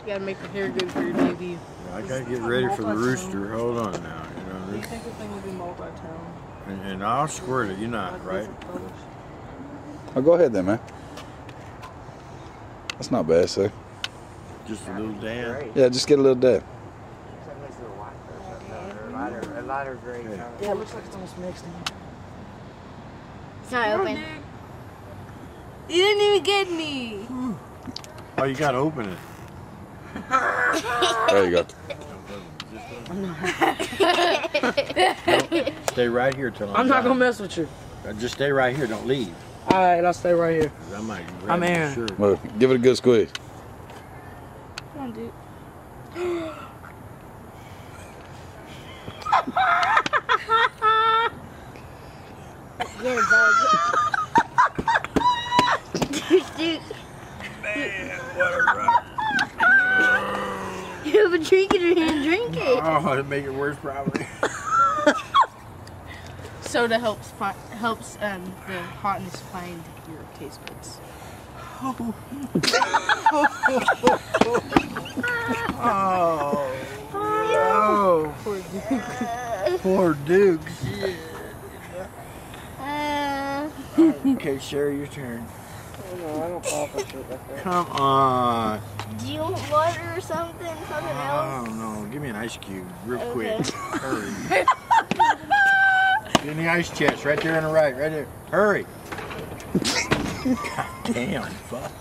You gotta make your hair good for your debut. I gotta get ready for the rooster. Hold on now. Do you think the thing will be multi-tone? And I'll squirt it. You're not, right? Oh, go ahead then, man. That's not bad, sir. Just a little dab. Yeah, just get a little dab. A lighter gray. Yeah, it looks like it's almost mixed in. It's not open. You didn't even get me. Oh, you gotta open it. There you go. Stay right here till I'm not gonna mess with you. Just stay right here. Don't leave. All right, I'll stay right here. I might I'm Aaron. Sure. Well, give it a good squeeze. Come on, dude. Get it, dog. Dude. Man, what a rock. You have a drink in your hand, drink it. Oh, it'd make it worse probably. Soda helps the hotness find your taste buds. Oh. Oh. Poor Dukes. Okay, Sherry, your turn. Oh, no, I don't fall for shit like that. Come on. Do you want water or something? Something else? Oh no, give me an ice cube real quick. Okay. Hurry. Get in the ice chest right there on the right there. Hurry. God damn, fuck.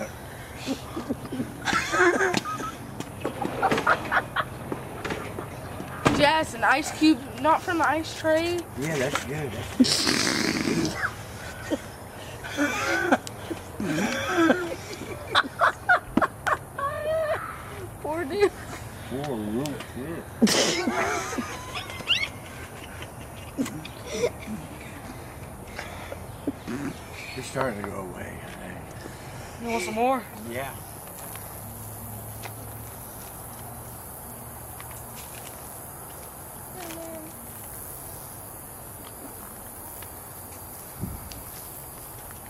Jess, an ice cube, not from the ice tray. Yeah, that's good. That's good. Poor dude. Poor real shit. It's starting to go away, I think. You want some more? Yeah.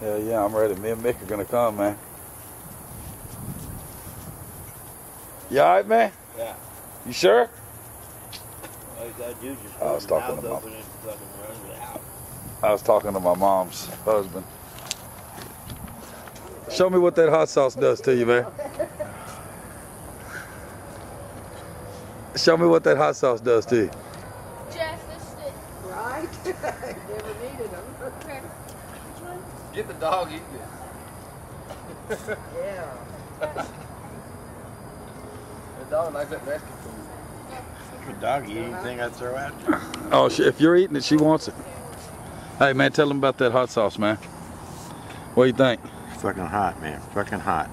Hell yeah, I'm ready. Me and Mick are gonna come, man. You alright, man? Yeah. You sure? All you gotta do is just I was hold your talking to mouth Mom. open and fucking run it out. I was talking to my mom's husband. Show me what that hot sauce does to you, man. Show me what that hot sauce does to you. Jess, this is it. Right? Never needed them. Okay. Which one? Get the dog eating it. Yeah. The dog likes that basket food. Good dog eat anything I throw at you. Oh, if you're eating it, she wants it. Hey, man, tell them about that hot sauce, man. What do you think? Fucking hot, man. Fucking hot.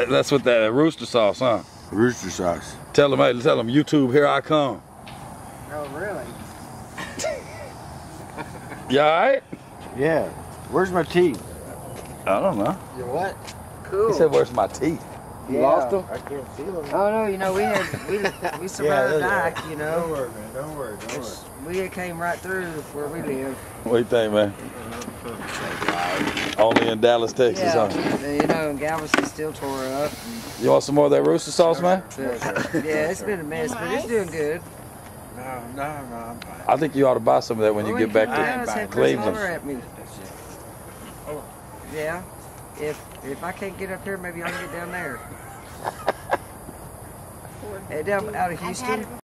That's what that rooster sauce, huh? Rooster sauce. Tell them, hey, tell them, YouTube, here I come. Oh, really? You all right? Yeah. Where's my teeth? I don't know. You what? Cool. He said, where's my teeth? You lost them? I can't feel them. Oh no, you know we survived back, you know. Don't worry, man. Don't worry. Don't worry. We came right through where we live. What do you think, man? Only in Dallas, Texas, huh? You know, Galveston still tore up. You want some more of that rooster sauce, man? Yeah, it's been a mess, but it's doing good. No, I'm fine. I think you ought to buy some of that when you get back to Cleveland. At me. Yeah. If I can't get up here, maybe I can get down there. Down out of Houston.